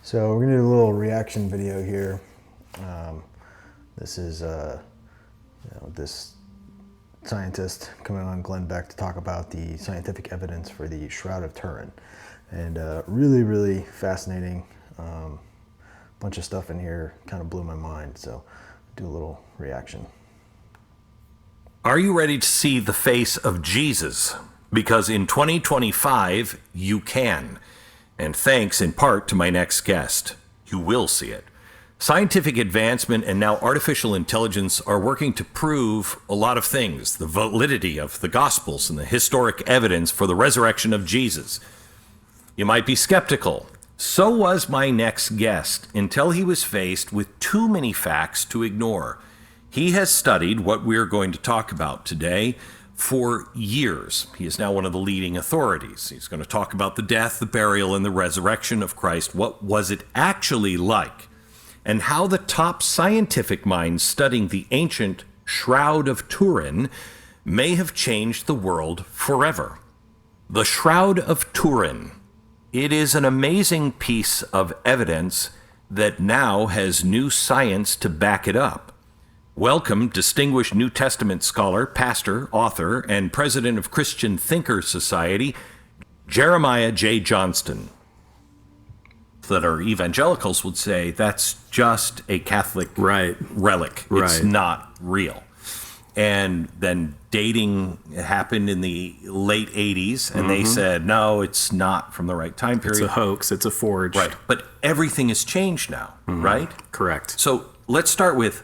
So we're gonna do a little reaction video here. This is this scientist coming on Glenn Beck to talk about the scientific evidence for the Shroud of Turin, and really fascinating. Bunch of stuff in here kind of blew my mind. So do a little reaction. Are you ready to see the face of Jesus? Because in 2025, you can. And thanks in part to my next guest, you will see it. Scientific advancement and now artificial intelligence are working to prove a lot of things, the validity of the Gospels and the historic evidence for the resurrection of Jesus. You might be skeptical. So was my next guest until he was faced with too many facts to ignore. He has studied what we're going to talk about today for years. He is now one of the leading authorities. He's going to talk about the death, the burial, and the resurrection of Christ. What was it actually like? And how the top scientific minds studying the ancient Shroud of Turin may have changed the world forever. The Shroud of Turin. It is an amazing piece of evidence that now has new science to back it up. Welcome, distinguished New Testament scholar, pastor, author, and president of Christian Thinker Society, Jeremiah J. Johnston. That our evangelicals would say that's just a Catholic relic. It's not real. And then dating happened in the late 80s, and they said, no, it's not from the right time period. It's a hoax. It's a forge. Right. But everything has changed now, right? Correct. So let's start with,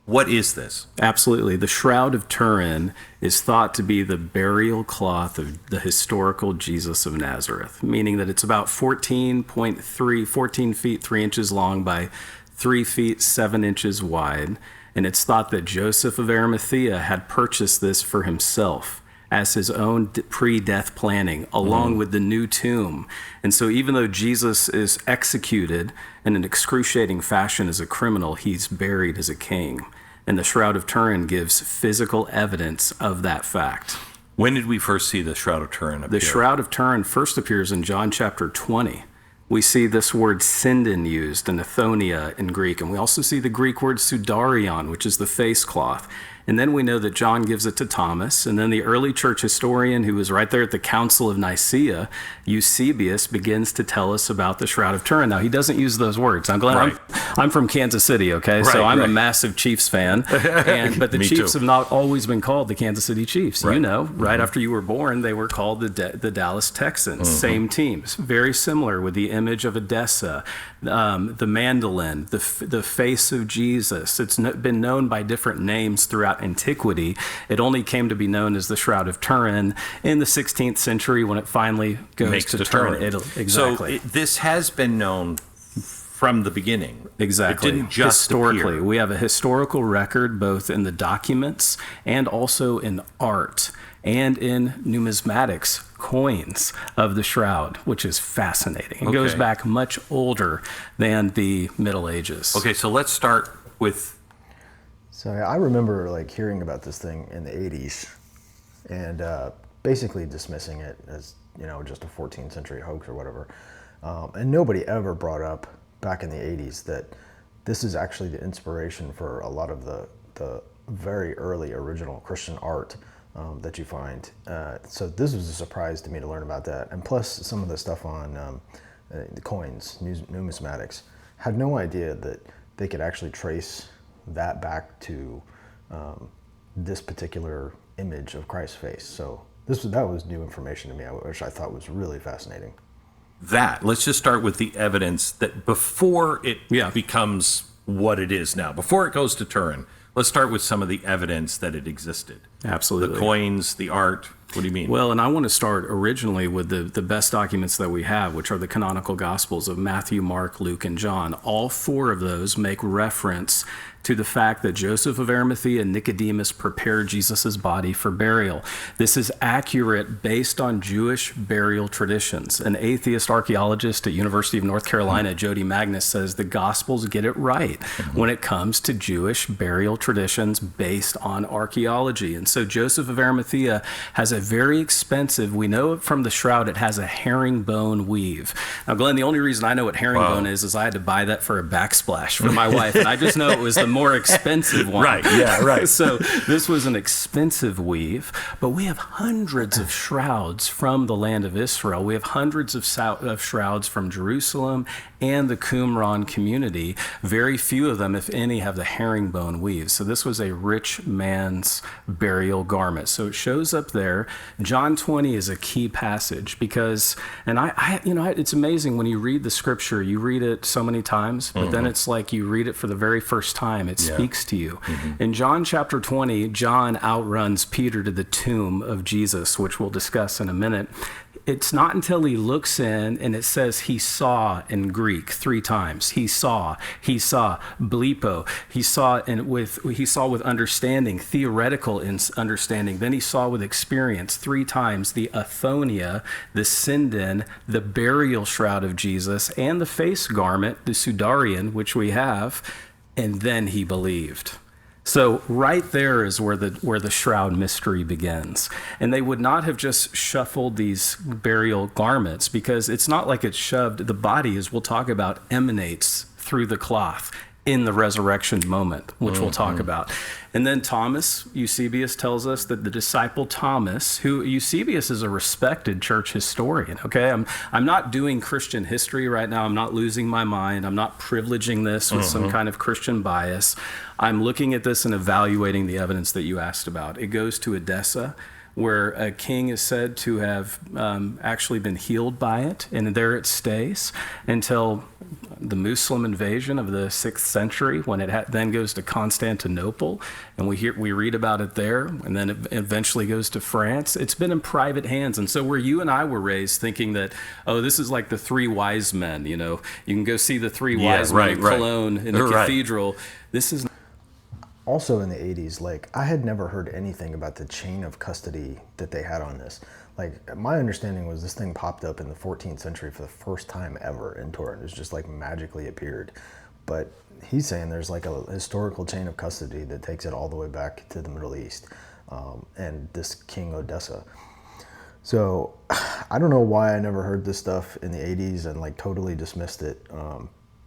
what is this? Absolutely. The Shroud of Turin is thought to be the burial cloth of the historical Jesus of Nazareth, meaning that it's about 14 feet 3 inches long by 3 feet 7 inches wide. And it's thought that Joseph of Arimathea had purchased this for himself as his own pre-death planning, along with the new tomb. And so even though Jesus is executed in an excruciating fashion as a criminal, he's buried as a king. And the Shroud of Turin gives physical evidence of that fact. When did we first see the Shroud of Turin appear? The Shroud of Turin first appears in John chapter 20. We see this word syndon used, and athonia in Greek. And we also see the Greek word sudarion, which is the face cloth. And then we know that John gives it to Thomas. And then the early church historian, who was right there at the Council of Nicaea, Eusebius, begins to tell us about the Shroud of Turin. Now, he doesn't use those words. Now, Glenn, I'm from Kansas City, okay? So I'm a massive Chiefs fan. But the Chiefs have not always been called the Kansas City Chiefs. You know, right after you were born, they were called the Dallas Texans. Same teams. Very similar, with the image of Edessa, the mandolin, the face of Jesus. It's been known by different names throughout antiquity. It only came to be known as the Shroud of Turin in the 16th century when it finally goes to Turin, Italy. Exactly. So this has been known from the beginning. Exactly. It didn't just historically appear. We have a historical record both in the documents and also in art and in numismatics, coins of the Shroud, which is fascinating. It goes back much older than the Middle Ages. Okay, so let's start with... So I remember hearing about this thing in the 80s and basically dismissing it as, just a 14th century hoax or whatever. And nobody ever brought up back in the 80s that this is actually the inspiration for a lot of the very early original Christian art that you find. So this was a surprise to me to learn about that. And plus some of the stuff on the coins, numismatics, had no idea that they could actually trace that back to this particular image of Christ's face. So that was new information to me, which I thought was really fascinating. Let's just start with the evidence that before it becomes what it is now, before it goes to Turin, let's start with some of the evidence that it existed. Absolutely. The coins, the art. What do you mean? Well, and I want to start originally with the best documents that we have, which are the canonical Gospels of Matthew, Mark, Luke, and John. All four of those make reference to the fact that Joseph of Arimathea and Nicodemus prepared Jesus' body for burial. This is accurate based on Jewish burial traditions. An atheist archaeologist at University of North Carolina, Jody Magnus, says the Gospels get it right when it comes to Jewish burial traditions based on archaeology. And so Joseph of Arimathea has a a very expensive, we know from the shroud, it has a herringbone weave. Now, Glenn, the only reason I know what herringbone is I had to buy that for a backsplash for my wife, and I just know it was the more expensive one. Right, yeah, right. So this was an expensive weave, but we have hundreds of shrouds from the land of Israel. We have hundreds of shrouds from Jerusalem and the Qumran community. Very few of them, if any, have the herringbone weave. So this was a rich man's burial garment. So it shows up there. John 20 is a key passage because, and it's amazing when you read the scripture, you read it so many times, but then it's like you read it for the very first time. It speaks to you. In John chapter 20, John outruns Peter to the tomb of Jesus, which we'll discuss in a minute. It's not until he looks in and it says he saw in Greek 3 times. He saw, bleepo. He saw with understanding, theoretical understanding. Then he saw with experience 3 times the athonia, the sindon, the burial shroud of Jesus, and the face garment, the sudarian, which we have, and then he believed. So right there is where the shroud mystery begins. And they would not have just shuffled these burial garments because it's not like it's shoved. The body, as we'll talk about, emanates through the cloth in the resurrection moment, which we'll talk about. And then Thomas, Eusebius tells us that the disciple Thomas, who Eusebius is a respected church historian, okay? I'm not doing Christian history right now. I'm not losing my mind. I'm not privileging this with some kind of Christian bias. I'm looking at this and evaluating the evidence that you asked about. It goes to Edessa, where a king is said to have actually been healed by it, and there it stays until the Muslim invasion of the 6th century, when it then goes to Constantinople, and we read about it there, and then it eventually goes to France. It's been in private hands, and so where you and I were raised thinking that, oh, this is like the 3 wise men, you can go see the 3 wise men in Cologne in the cathedral. This is also in the 80s, like, I had never heard anything about the chain of custody that they had on this. Like, my understanding was this thing popped up in the 14th century for the first time ever in Turin. It was just like magically appeared. But he's saying there's like a historical chain of custody that takes it all the way back to the Middle East, and this King Odessa. So I don't know why I never heard this stuff in the 80s and like totally dismissed it.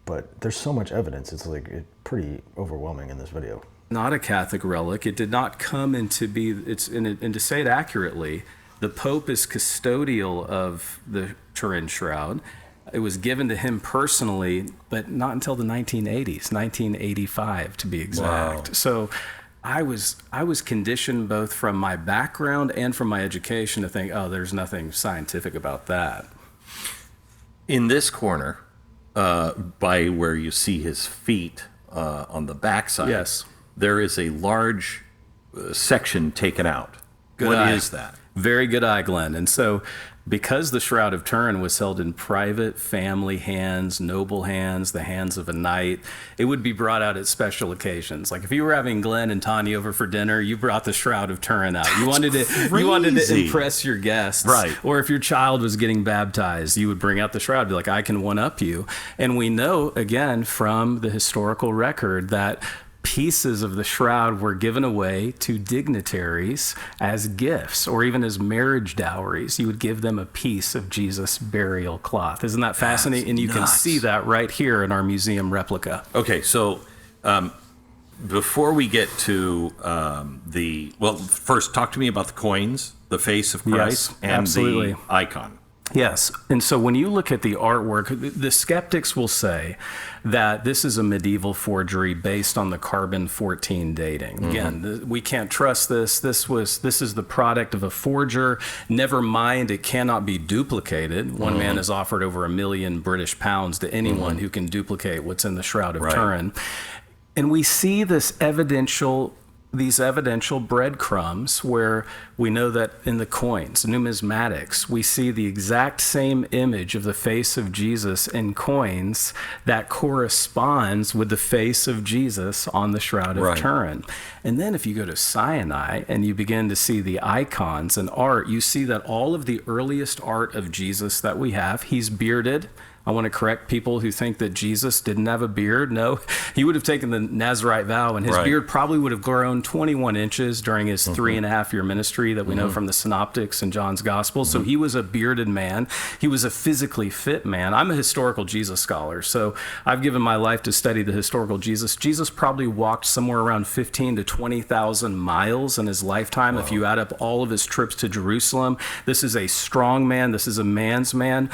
But there's so much evidence. It's like pretty overwhelming in this video. Not a Catholic relic. It did not come into be, and to say it accurately, the Pope is custodial of the Turin shroud. It was given to him personally, but not until the 1980s, 1985 to be exact. Wow. So I was conditioned both from my background and from my education to think, oh, there's nothing scientific about that. In this corner, by where you see his feet on the backside, yes, there is a large section taken out. What is that? Very good eye, Glenn. And so because the Shroud of Turin was held in private family hands, noble hands, the hands of a knight, it would be brought out at special occasions. Like if you were having Glenn and Tanya over for dinner, you brought the Shroud of Turin out. You wanted to impress your guests. Right. Or if your child was getting baptized, you would bring out the shroud, be like, I can one-up you. And we know, again, from the historical record that pieces of the shroud were given away to dignitaries as gifts or even as marriage dowries. You would give them a piece of Jesus' burial cloth. Isn't that fascinating? And you can see that right here in our museum replica. Okay, so before we get to first talk to me about the coins, the face of Christ, and absolutely. The icon. Yes. And so when you look at the artwork, the skeptics will say that this is a medieval forgery based on the carbon-14 dating. Mm-hmm. Again, we can't trust this. This is the product of a forger. Never mind, it cannot be duplicated. One man has offered over £1 million British pounds to anyone who can duplicate what's in the Shroud of Turin. And we see these evidential breadcrumbs where we know that in the coins, numismatics, we see the exact same image of the face of Jesus in coins that corresponds with the face of Jesus on the Shroud of Turin. And then if you go to Sinai and you begin to see the icons and art, you see that all of the earliest art of Jesus that we have, he's bearded, I want to correct people who think that Jesus didn't have a beard. No, he would have taken the Nazarite vow, and his Right. beard probably would have grown 21 inches during his 3.5-year ministry that we know from the Synoptics and John's Gospel. So he was a bearded man. He was a physically fit man. I'm a historical Jesus scholar, so I've given my life to study the historical Jesus. Jesus probably walked somewhere around 15 to 20,000 miles in his lifetime. If you add up all of his trips to Jerusalem, this is a strong man. This is a man's man.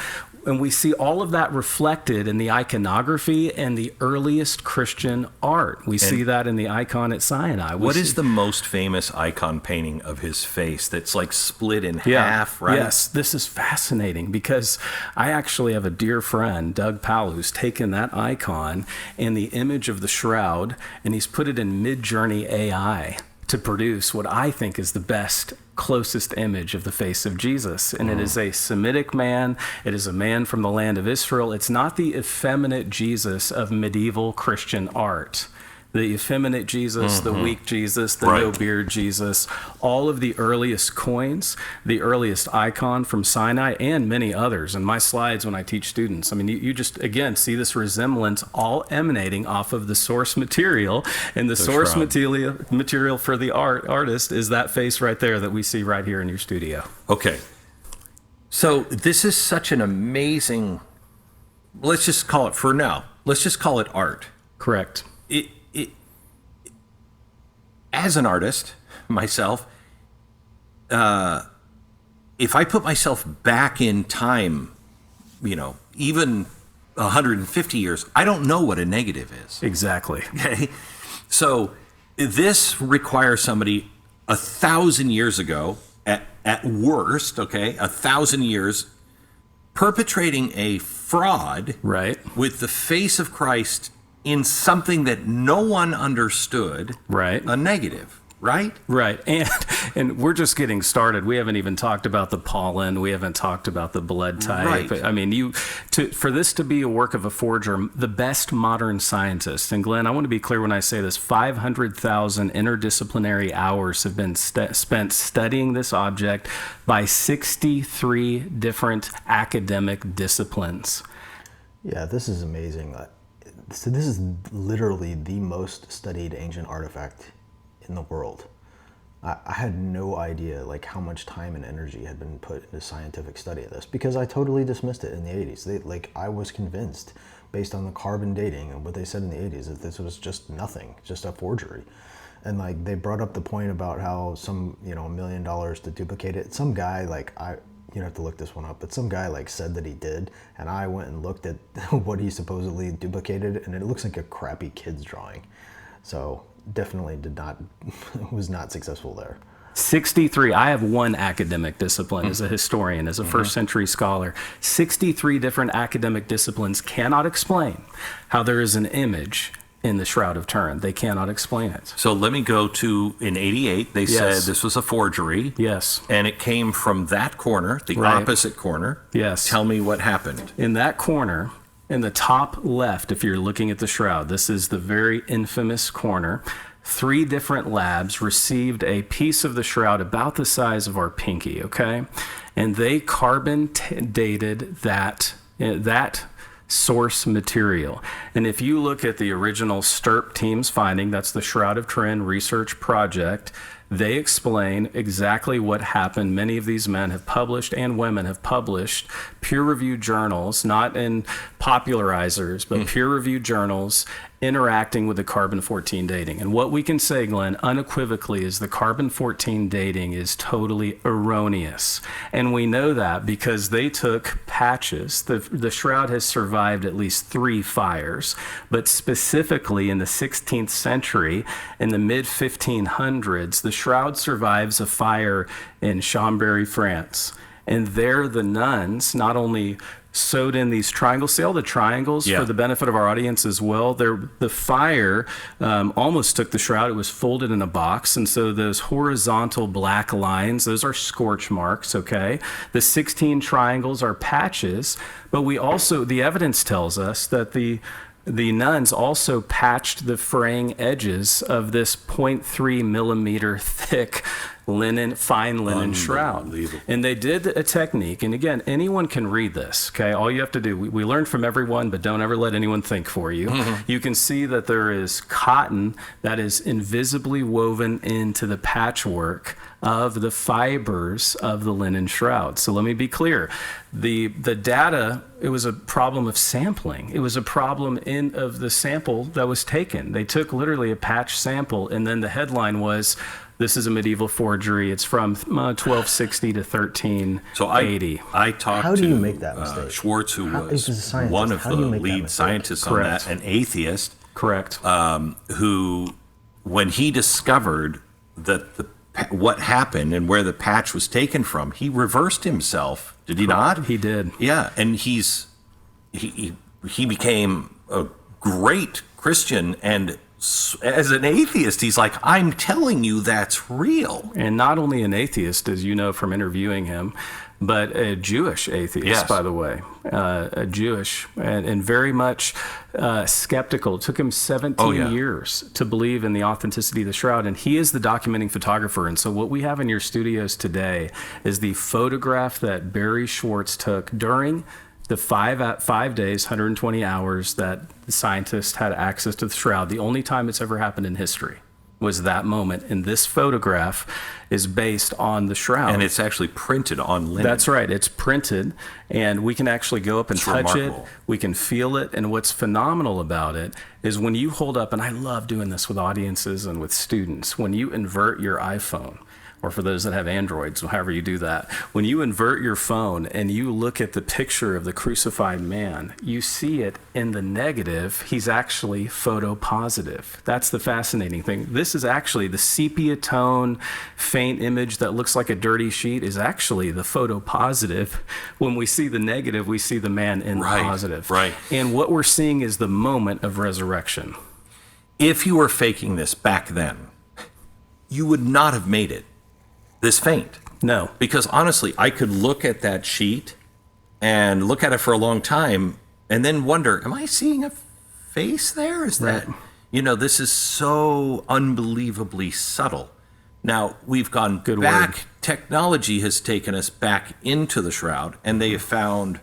And we see all of that reflected in the iconography and the earliest Christian art. We see that in the icon at Sinai. What is the most famous icon painting of his face that's like split in half, right? Yes, this is fascinating because I actually have a dear friend, Doug Powell, who's taken that icon and the image of the shroud, and he's put it in Mid-Journey AI to produce what I think is the best, closest image of the face of Jesus. And it is a Semitic man. It is a man from the land of Israel. It's not the effeminate Jesus of medieval Christian art. The effeminate Jesus, the weak Jesus, the Right. no beard Jesus, all of the earliest coins, the earliest icon from Sinai, and many others. In my slides when I teach students, I mean, you just, again, see this resemblance all emanating off of the source material. And the source shroud. material for the artist is that face right there that we see right here in your studio. Okay. So this is such an amazing, let's just call it, for now, let's just call it art. Correct. As an artist, myself, if I put myself back in time, even 150 years, I don't know what a negative is. Exactly. Okay. So this requires somebody 1,000 years ago, at worst, okay, 1,000 years, perpetrating a fraud Right. with the face of Christ in something that no one understood, Right. a negative, right? Right. And we're just getting started. We haven't even talked about the pollen. We haven't talked about the blood type. Right. I mean, for this to be a work of a forger, the best modern scientists, and Glenn, I want to be clear when I say this, 500,000 interdisciplinary hours have been spent studying this object by 63 different academic disciplines. Yeah, this is amazing. So this is literally the most studied ancient artifact in the world. I had no idea like how much time and energy had been put into scientific study of this because I totally dismissed it in the 80s. I was convinced based on the carbon dating and what they said in the 80s that this was just nothing, just a forgery. And like they brought up the point about how some, $1 million to duplicate it. Some guy you have to look this one up, but some guy said that he did, and I went and looked at what he supposedly duplicated, and it looks like a crappy kid's drawing. So definitely was not successful there. 63. I have one academic discipline as a historian, as a first century scholar. 63 different academic disciplines cannot explain how there is an image in the Shroud of Turin. They cannot explain it. So let me go to, in 88, they said this was a forgery. Yes. And it came from that corner, the Right. opposite corner. Yes. Tell me what happened. In that corner, in the top left, if you're looking at the shroud, this is the very infamous corner. 3 different labs received a piece of the shroud about the size of our pinky, okay? And they carbon dated that source material. And if you look at the original STURP team's finding, that's the Shroud of Turin Research Project, they explain exactly what happened. Many of these men have published, and women have published, peer-reviewed journals, not in popularizers, but peer-reviewed journals interacting with the carbon-14 dating. And what we can say, Glenn, unequivocally is the carbon-14 dating is totally erroneous. And we know that because they took patches. The shroud has survived at least 3 fires, but specifically in the 16th century, in the mid-1500s, the shroud survives a fire in Chambéry, France. And there the nuns not only sewed in these triangles. See all the triangles for the benefit of our audience as well? The fire almost took the shroud. It was folded in a box. And so those horizontal black lines, those are scorch marks, okay? The 16 triangles are patches. But we also, the evidence tells us that the nuns also patched the fraying edges of this 0.3 millimeter thick fine linen shroud. Unbelievable. And they did a technique, and again, anyone can read this, okay? All you have to do, we learn from everyone, but don't ever let anyone think for you. You can see that there is cotton that is invisibly woven into the patchwork of the fibers of the linen shroud. So let me be clear. The data, it was a problem of sampling. It was a problem of the sample that was taken. They took literally a patch sample, and then the headline was, this is a medieval forgery. It's from 1260 to 1380. So I talked How do to you make that mistake? Schwartz, who How- was he was a scientist. one of How the do you make that lead mistake? scientists on Correct. that, an atheist, Correct. who, when he discovered that what happened and where the patch was taken from, he reversed himself. Did he not? He did. Yeah, and he became a great Christian, and as an atheist, he's like, I'm telling you that's real. And not only an atheist, as you know from interviewing him, but a Jewish atheist, Yes. by the way, a Jewish and very much skeptical. It took him 17 years to believe in the authenticity of the shroud, and he is the documenting photographer. And so what we have in your studios today is the photograph that Barry Schwartz took during the 5 days, 120 hours that the scientists had access to the shroud. The only time it's ever happened in history was that moment. And this photograph is based on the shroud. And it's actually printed on linen. That's right. It's printed, and we can actually go up and touch remarkable. it. We can feel it. And what's phenomenal about it is when you hold up, and I love doing this with audiences and with students, when you invert your iPhone, or for those that have Androids, however you do that, when you invert your phone and you look at the picture of the crucified man, you see it in the negative. He's actually photopositive. That's the fascinating thing. This is actually the sepia tone, faint image that looks like a dirty sheet is actually the photopositive. When we see the negative, we see the man in the positive. Right. And what we're seeing is the moment of resurrection. If you were faking this back then, you would not have made it this faint. No. Because honestly, I could look at that sheet and look at it for a long time and then wonder, am I seeing a face there? Is that, this is so unbelievably subtle. Now, we've gone back. word. Technology has taken us back into the shroud, and they have found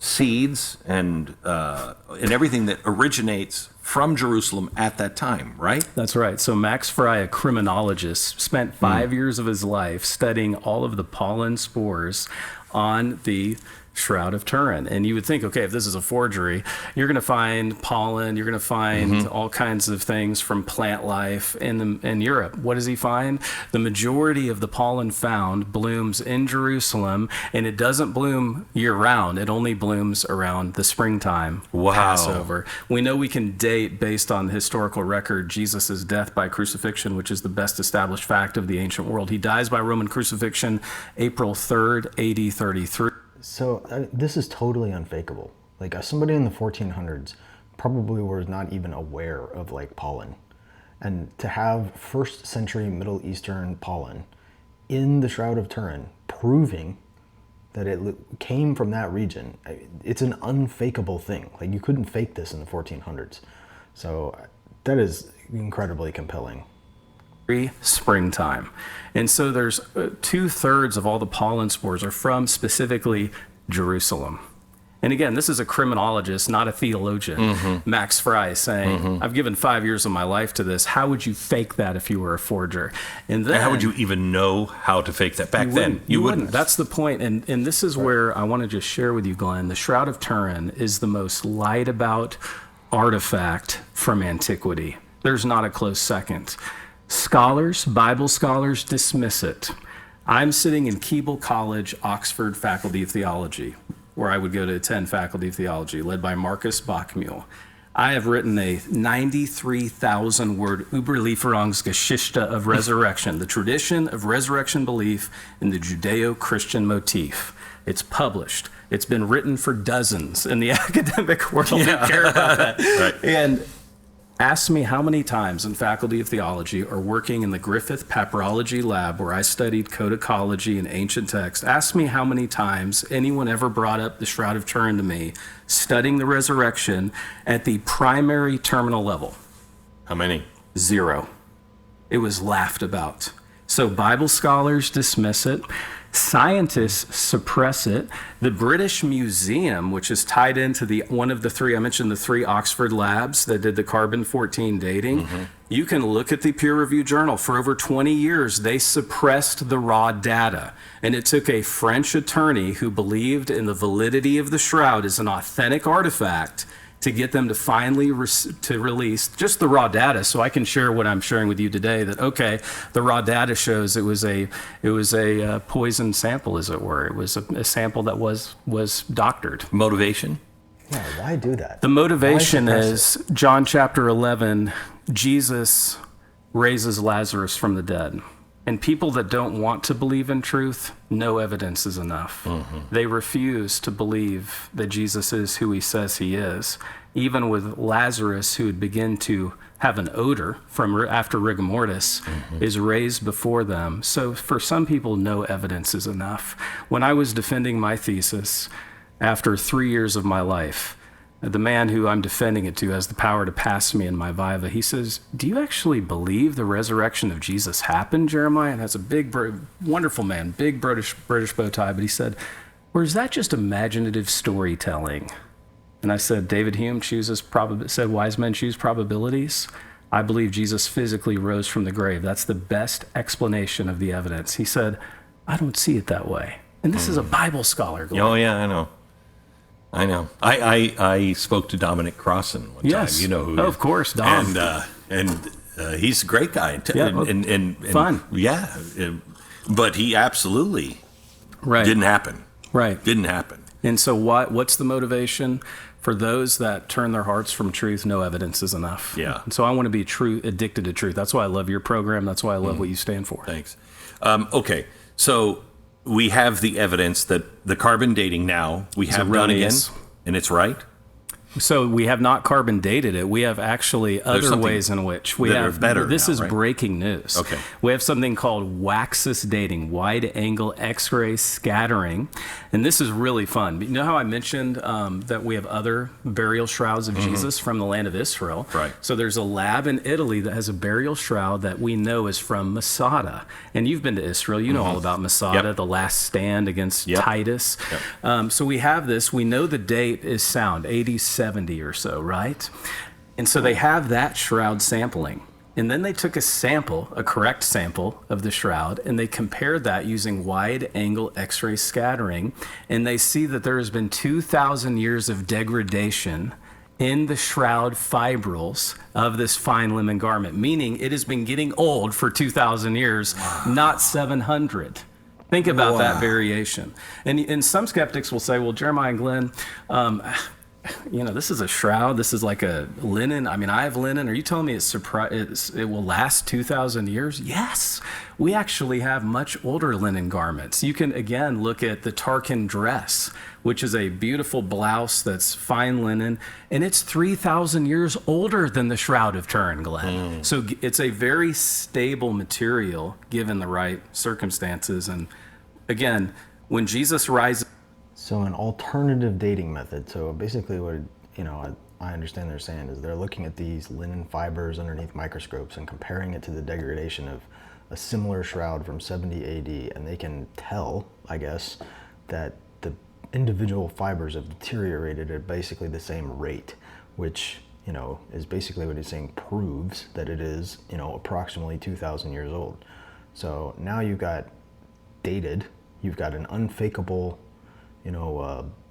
seeds and everything that originates from Jerusalem at that time, right? That's right. So Max Fry, a criminologist, spent 5 years of his life studying all of the pollen spores on the Shroud of Turin. And you would think, okay, if this is a forgery, you're going to find pollen, you're going to find all kinds of things from plant life in Europe. What does he find? The majority of the pollen found blooms in Jerusalem, and it doesn't bloom year-round. It only blooms around the springtime, Wow. Passover. We know we can date, based on the historical record, Jesus' death by crucifixion, which is the best established fact of the ancient world. He dies by Roman crucifixion April 3rd, AD 33. So this is totally unfakeable. Like somebody in the 1400s probably was not even aware of like pollen. And to have first century Middle Eastern pollen in the Shroud of Turin proving that it came from that region, it's an unfakeable thing. Like you couldn't fake this in the 1400s. So that is incredibly compelling. Springtime. And so there's 2/3 of all the pollen spores are from specifically Jerusalem. And again, this is a criminologist, not a theologian. Max Fry saying, I've given 5 years of my life to this. How would you fake that if you were a forger? And then, And how would you even know how to fake that back then? You wouldn't. That's the point. And this is where I want to just share with you, Glenn. The Shroud of Turin is the most lied about artifact from antiquity. There's not a close second. Scholars, Bible scholars, dismiss it. I'm sitting in Keble College, Oxford Faculty of Theology, where I would go to attend Faculty of Theology, led by Marcus Bachmuel. I have written a 93,000-word Überlieferungsgeschichte of resurrection, the tradition of resurrection belief in the Judeo-Christian motif. It's published. It's been written for dozens in the academic world. Yeah. Who care about that. Right. And ask me how many times in Faculty of Theology or working in the Griffith Papyrology Lab where I studied codicology and ancient text, ask me how many times anyone ever brought up the Shroud of Turin to me, studying the resurrection at the primary terminal level. How many? 0. It was laughed about. So Bible scholars dismiss it. Scientists suppress it. The British Museum, which is tied into one of the three, I mentioned the three Oxford labs that did the carbon-14 dating. You can look at the peer-reviewed journal. For over 20 years, they suppressed the raw data. And it took a French attorney who believed in the validity of the shroud as an authentic artifact to get them to finally release just the raw data, so I can share what I'm sharing with you today. That okay, the raw data shows it was a poison sample, as it were. It was a sample that was doctored. Motivation? Yeah, why do that? The motivation is John chapter 11. Jesus raises Lazarus from the dead. And people that don't want to believe in truth, no evidence is enough. They refuse to believe that Jesus is who he says he is. Even with Lazarus, who would begin to have an odor from after rigor mortis, is raised before them. So for some people, no evidence is enough. When I was defending my thesis, after 3 years of my life, the man who I'm defending it to has the power to pass me in my viva. He says, do you actually believe the resurrection of Jesus happened, Jeremiah? And that's a big, wonderful man, big British bow tie. But he said, or is that just imaginative storytelling? And I said, David Hume said wise men choose probabilities. I believe Jesus physically rose from the grave. That's the best explanation of the evidence. He said, I don't see it that way. And this is a Bible scholar. Oh, yeah, I know. I spoke to Dominic Crossan one time. You know who? Oh, of course, Dom. And he's a great guy. Yeah, and fun. Yeah, but he absolutely didn't happen. Right. Didn't happen. And so what's the motivation? For those that turn their hearts from truth, no evidence is enough. Yeah. And so I want to be addicted to truth. That's why I love your program. That's why I love what you stand for. Thanks. Okay, so we have the evidence that the carbon dating now we have done again, and it's right. So we have not carbon dated it. We have actually other ways in which we have better. This now, is right? Breaking news. Okay. We have something called Waxus dating, wide angle X-ray scattering, and this is really fun. You know how I mentioned that we have other burial shrouds of Jesus from the land of Israel? Right. So there's a lab in Italy that has a burial shroud that we know is from Masada. And you've been to Israel. You know all about Masada, the last stand against Titus. So we have this. We know the date is sound, AD 70 or so, right? And so they have that shroud sampling. And then they took a sample, a correct sample of the shroud, and they compared that using wide angle X-ray scattering. And they see that there has been 2,000 years of degradation in the shroud fibrils of this fine linen garment, meaning it has been getting old for 2,000 years, not 700. Think about that variation. And some skeptics will say, well, Jeremiah and Glenn, this is a shroud. This is like a linen. I mean, I have linen. Are you telling me it will last 2,000 years? Yes. We actually have much older linen garments. You can, again, look at the Tarkan dress, which is a beautiful blouse that's fine linen, and it's 3,000 years older than the Shroud of Turin, Glenn. So it's a very stable material given the right circumstances. And again, when Jesus rises... So an alternative dating method. So basically what, I understand they're saying is they're looking at these linen fibers underneath microscopes and comparing it to the degradation of a similar shroud from 70 AD. And they can tell, I guess, that the individual fibers have deteriorated at basically the same rate, which, is basically what he's saying proves that it is, approximately 2,000 years old. So now you've got dated, you've got an unfakeable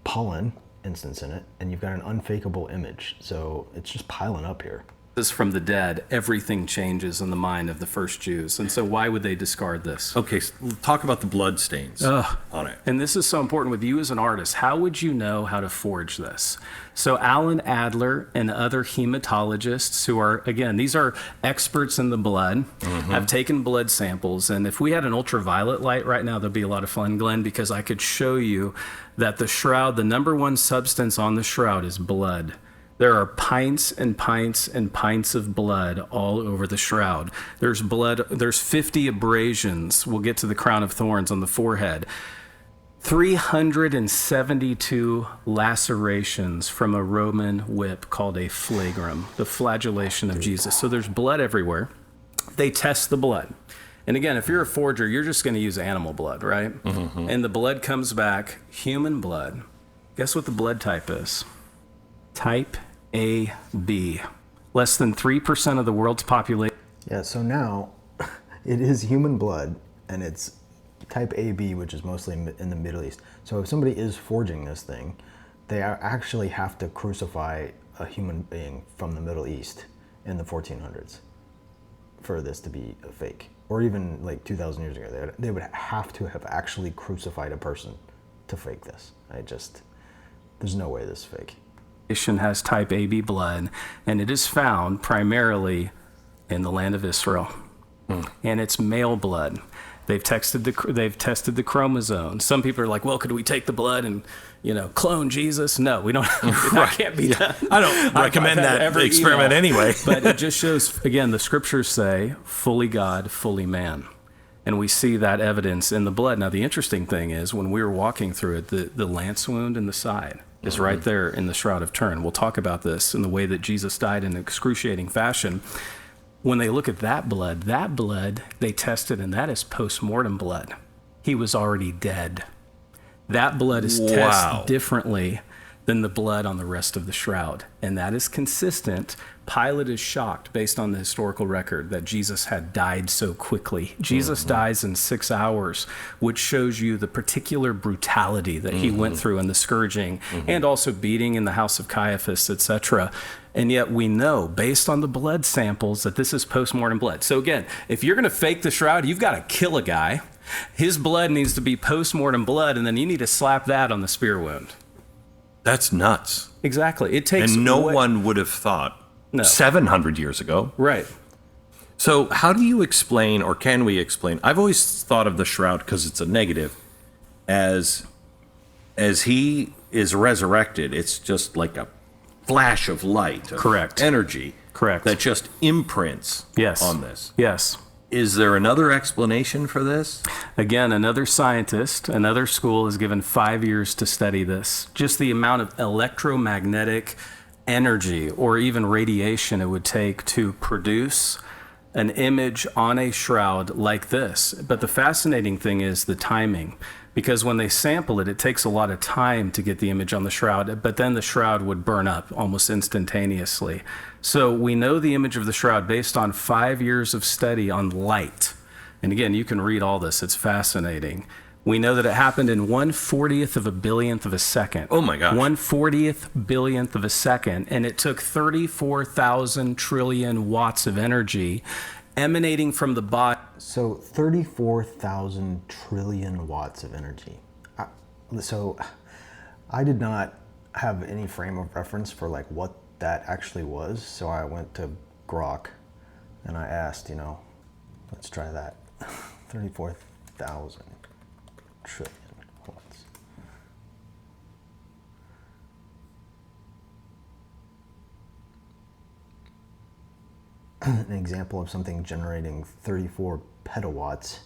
pollen instance in it, and you've got an unfakeable image. So it's just piling up here. From the dead, everything changes in the mind of the first Jews. And so why would they discard this? Okay, so talk about the blood stains on it. And this is so important with you as an artist. How would you know how to forge this? So Alan Adler and other hematologists who are, again, these are experts in the blood, have taken blood samples. And if we had an ultraviolet light right now, that'd be a lot of fun, Glenn, because I could show you that the shroud, the number one substance on the shroud is blood. There are pints and pints and pints of blood all over the shroud. There's blood, there's 50 abrasions. We'll get to the crown of thorns on the forehead. 372 lacerations from a Roman whip called a flagrum, the flagellation of Jesus. So there's blood everywhere. They test the blood. And again, if you're a forger, you're just going to use animal blood, right? And the blood comes back human blood. Guess what the blood type is? Type AB. Less than 3% of the world's population. Yeah, so now it is human blood, and it's type AB, which is mostly in the Middle East. So if somebody is forging this thing, they actually have to crucify a human being from the Middle East in the 1400s for this to be a fake. Or even like 2,000 years ago, they would have to have actually crucified a person to fake this. There's no way this is fake. Has type AB blood, and it is found primarily in the land of Israel. And it's male blood. They've tested the chromosomes. Some people are like, well, could we take the blood and, clone Jesus? No, we don't. That can't be done. I don't recommend that experiment anyway. But it just shows, again, the scriptures say, fully God, fully man. And we see that evidence in the blood. Now, the interesting thing is, when we were walking through it, the lance wound in the side is right there in the Shroud of Turin. We'll talk about this in the way that Jesus died in excruciating fashion. When they look at that blood they tested, and that is post-mortem blood. He was already dead. That blood is tested differently than the blood on the rest of the shroud. And that is consistent. Pilate is shocked based on the historical record that Jesus had died so quickly. Jesus dies in 6 hours, which shows you the particular brutality that he went through in the scourging and also beating in the house of Caiaphas, etc. And yet we know, based on the blood samples, that this is post-mortem blood. So again, if you're going to fake the shroud, you've got to kill a guy. His blood needs to be post-mortem blood, and then you need to slap that on the spear wound. That's nuts. Exactly. It takes and no one would have thought 700 years ago. Right. So how do you explain, or can we explain? I've always thought of the shroud, because it's a negative, as he is resurrected, it's just like a flash of light, of energy, that just imprints on this. Yes. Is there another explanation for this? Again, another scientist, another school is given 5 years to study this. Just the amount of electromagnetic energy or even radiation it would take to produce an image on a shroud like this. But the fascinating thing is the timing, because when they sample it, it takes a lot of time to get the image on the shroud, but then the shroud would burn up almost instantaneously. So we know the image of the shroud based on 5 years of study on light. And again, you can read all this. It's fascinating. We know that it happened in 1/40th of a billionth of a second. Oh my gosh. 1/40th billionth of a second. And it took 34,000 trillion watts of energy emanating from the body. So 34,000 trillion watts of energy. So I did not have any frame of reference for like what that actually was. So I went to Grok and I asked, let's try that. 34,000 trillion watts. An example of something generating 34 petawatts.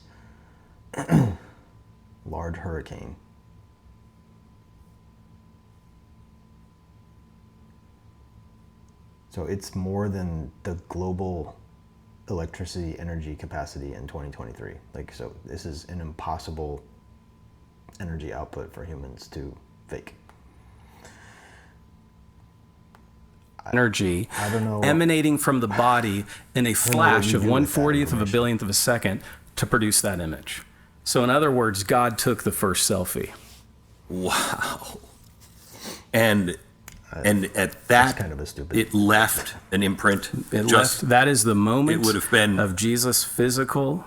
Large hurricane. So it's more than the global electricity energy capacity in 2023. So this is an impossible energy output for humans to fake. Energy I don't know, emanating from the body in a flash of 1/40th of a billionth of a second to produce that image. So in other words, God took the first selfie. Wow. And at that, kind of a stupid. It left an imprint. That is the moment it would have been of Jesus' physical,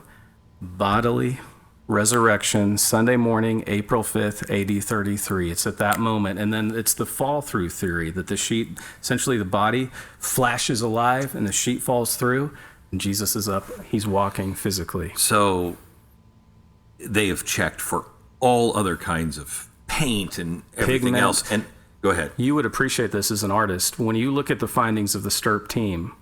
bodily resurrection, Sunday morning, April 5th, AD 33. It's at that moment. And then it's the fall through theory that the sheet, essentially the body flashes alive and the sheet falls through and Jesus is up. He's walking physically. So they have checked for all other kinds of paint and everything else. And go ahead. You would appreciate this as an artist. When you look at the findings of the STURP team,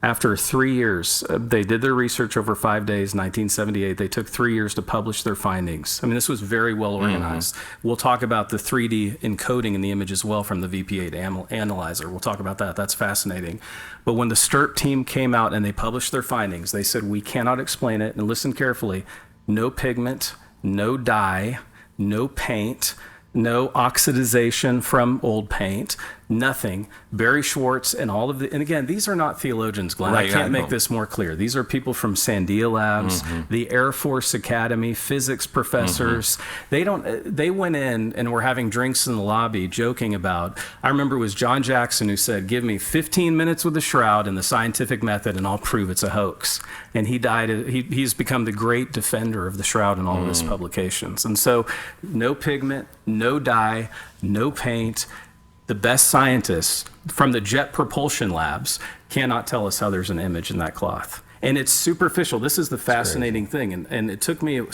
After 3 years, they did their research over 5 days, 1978. They took 3 years to publish their findings. I mean, this was very well organized. We'll talk about the 3D encoding in the image as well from the VP8 analyzer. We'll talk about that. That's fascinating. But when the STURP team came out and they published their findings, they said, we cannot explain it. And listen carefully, no pigment, no dye, no paint, no oxidization from old paint, nothing. Barry Schwartz and all of the, and again, these are not theologians, Glenn. Right, I can't make this more clear. These are people from Sandia Labs, the Air Force Academy, physics professors. They went in and were having drinks in the lobby joking about, I remember it was John Jackson who said, give me 15 minutes with the shroud and the scientific method and I'll prove it's a hoax. And he died, he's become the great defender of the shroud in all of his publications. And so no pigment, no dye, no paint. The best scientists from the Jet Propulsion Labs cannot tell us how there's an image in that cloth. And it's superficial. This is the fascinating thing. And it took me a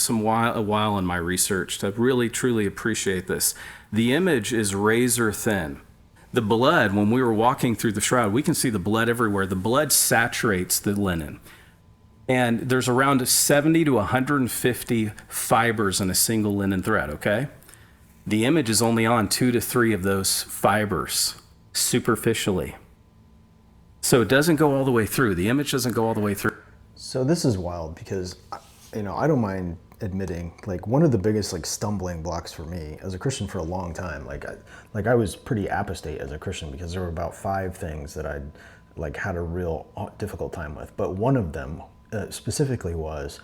while in my research to really, truly appreciate this. The image is razor thin. The blood, when we were walking through the shroud, we can see the blood everywhere. The blood saturates the linen. And there's around 70 to 150 fibers in a single linen thread, okay? The image is only on 2 to 3 of those fibers superficially. So it doesn't go all the way through. The image doesn't go all the way through. So this is wild because, I don't mind admitting, like, one of the biggest, like, stumbling blocks for me as a Christian for a long time, I was pretty apostate as a Christian because there were about 5 things that I'd, like, had a real difficult time with. But one of them specifically was,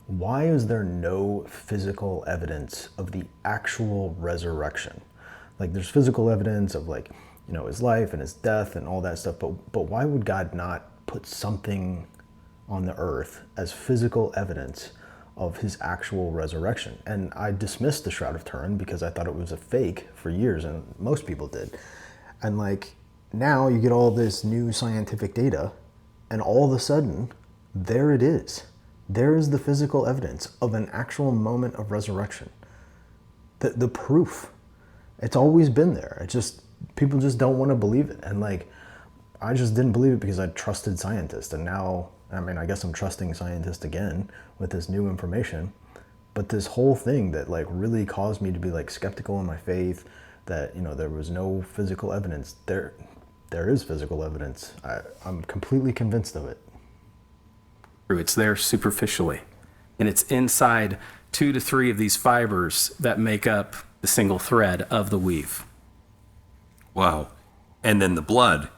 why is there no physical evidence of the actual resurrection? Like, there's physical evidence of, like, his life and his death and all that stuff, but why would God not put something on the earth as physical evidence of his actual resurrection? And I dismissed the Shroud of Turin because I thought it was a fake for years, and most people did. And, like, now you get all this new scientific data, and all of a sudden, there it is. There is the physical evidence of an actual moment of resurrection. The proof. It's always been there. People just don't want to believe it. And, like, I just didn't believe it because I trusted scientists. And now, I guess I'm trusting scientists again with this new information. But this whole thing that, like, really caused me to be, like, skeptical in my faith, that, there was no physical evidence. There is physical evidence. I'm completely convinced of it. It's there superficially, and it's inside 2 to 3 of these fibers that make up the single thread of the weave. Wow. And then the blood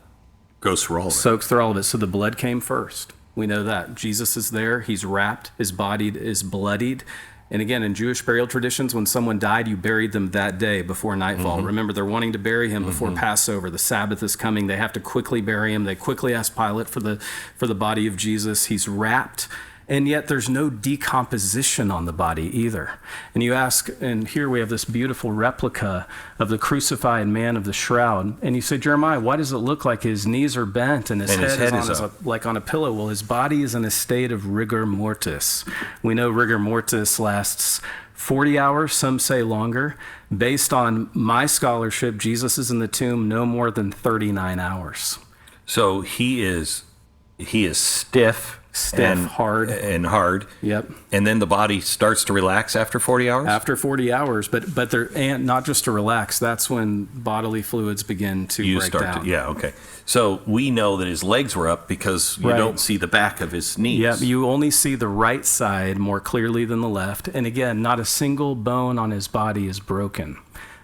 goes through all of it. Soaks through all of it. So the blood came first. We know that. Jesus is there. He's wrapped. His body is bloodied. And again, in Jewish burial traditions, when someone died, you buried them that day before nightfall. Remember, they're wanting to bury him before Passover. The Sabbath is coming. They have to quickly bury him. They quickly ask Pilate for the body of Jesus. He's wrapped. And yet there's no decomposition on the body either. And you ask, and here we have this beautiful replica of the crucified man of the shroud. And you say, Jeremiah, why does it look like his knees are bent and his head is like on a pillow? Well, his body is in a state of rigor mortis. We know rigor mortis lasts 40 hours, some say longer. Based on my scholarship, Jesus is in the tomb no more than 39 hours. So he is stiff and hard. Yep. And then the body starts to relax after 40 hours? After 40 hours, but they're, and not just to relax, that's when bodily fluids begin to break down. Yeah, okay. So we know that his legs were up because you don't see the back of his knees. Yep, you only see the right side more clearly than the left. And again, not a single bone on his body is broken.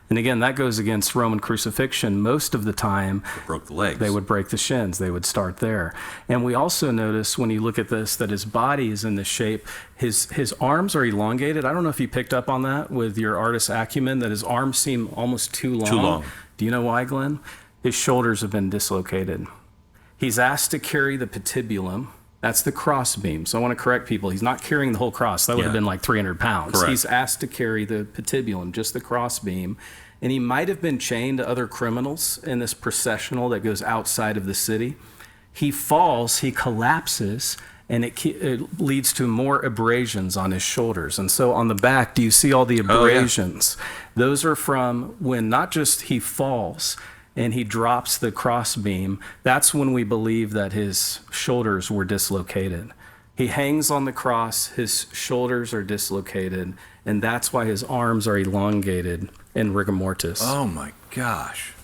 And again, that goes against Roman crucifixion. Most of the time, broke the legs. They would break the shins. They would start there. And we also notice when you look at this that his body is in this shape. His arms are elongated. I don't know if you picked up on that with your artist's acumen, that his arms seem almost too long. Too long. Do you know why, Glenn? His shoulders have been dislocated. He's asked to carry the patibulum. That's the cross beam. So I want to correct people. He's not carrying the whole cross. That would have been like 300 pounds. Correct. He's asked to carry the patibulum, just the cross beam. And he might have been chained to other criminals in this processional that goes outside of the city. He falls, he collapses, and it leads to more abrasions on his shoulders. And so on the back, do you see all the abrasions? Those are from when not just he falls, and he drops the crossbeam, that's when we believe that his shoulders were dislocated. He hangs on the cross, his shoulders are dislocated, and that's why his arms are elongated in rigor mortis. Oh my gosh.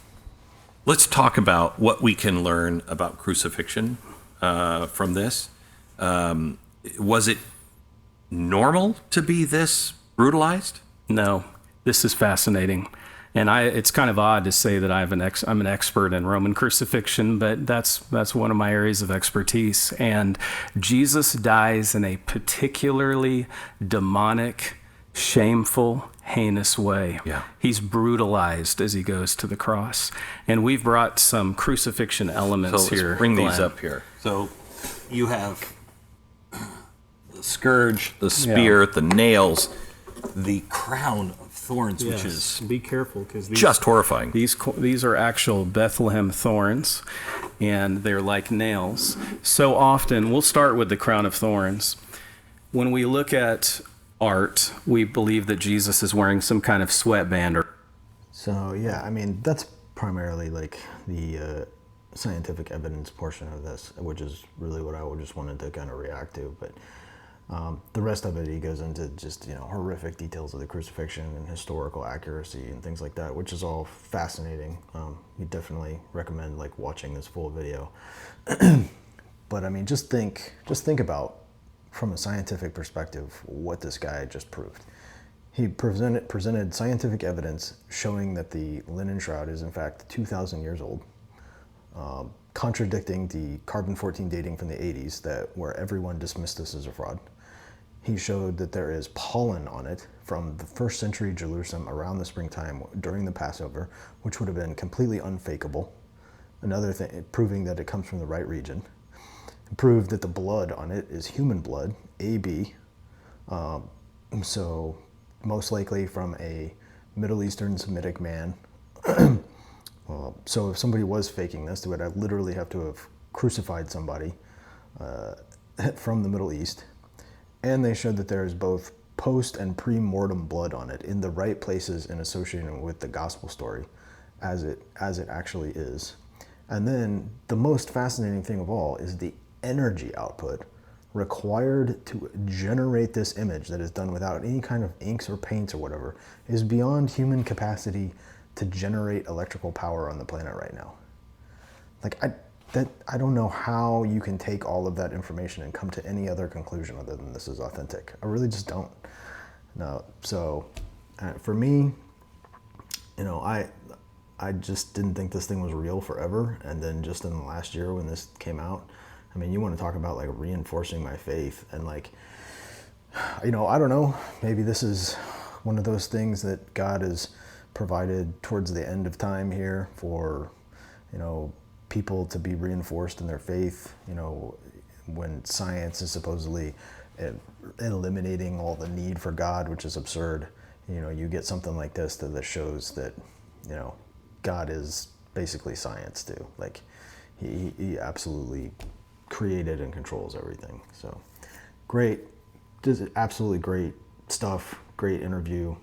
Let's talk about what we can learn about crucifixion from this. Was it normal to be this brutalized? No, this is fascinating. And it's kind of odd to say that I'm an expert in Roman crucifixion, but that's one of my areas of expertise. And Jesus dies in a particularly demonic, shameful, heinous way. Yeah. He's brutalized as he goes to the cross. And we've brought some crucifixion elements So here. let's bring these Glenn. up here. So you have the scourge, the spear, the nails, the crown of thorns, which is Be careful, because just horrifying. these are actual Bethlehem thorns, and they're like nails. So often, we'll start with the crown of thorns. When we look at art, we believe that Jesus is wearing some kind of sweatband or So yeah, I mean, that's primarily like the scientific evidence portion of this, which is really what I just wanted to kind of react to. But the rest of it, he goes into just, horrific details of the crucifixion and historical accuracy and things like that, which is all fascinating. We definitely recommend like watching this full video. But I mean, just think about, from a scientific perspective, what this guy just proved. He presented scientific evidence showing that the linen shroud is in fact 2,000 years old, contradicting the carbon-14 dating from the 80s where everyone dismissed this as a fraud. He showed that there is pollen on it from the first century Jerusalem around the springtime during the Passover, which would have been completely unfakeable. Another thing, proving that it comes from the right region. Proved that the blood on it is human blood, AB. So most likely from a Middle Eastern Semitic man. So if somebody was faking this, they would literally have to have crucified somebody from the Middle East. And they showed that there is both post and pre-mortem blood on it in the right places and associated with the gospel story as it actually is. And then the most fascinating thing of all is the energy output required to generate this image that is done without any kind of inks or paints or whatever is beyond human capacity to generate electrical power on the planet right now. Like, I don't know how you can take all of that information and come to any other conclusion other than this is authentic. I really just don't. No. So for me, I just didn't think this thing was real forever. And then just in the last year when this came out, I mean, you want to talk about like reinforcing my faith and like, I don't know, maybe this is one of those things that God has provided towards the end of time here for, people to be reinforced in their faith, when science is supposedly eliminating all the need for God, which is absurd. You get something like this that shows that, God is basically science too. Like he absolutely created and controls everything. So great, just absolutely great stuff. Great interview.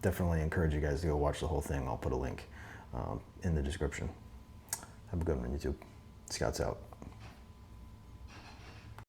Definitely encourage you guys to go watch the whole thing. I'll put a link in the description. Have a good one, YouTube. Scouts out.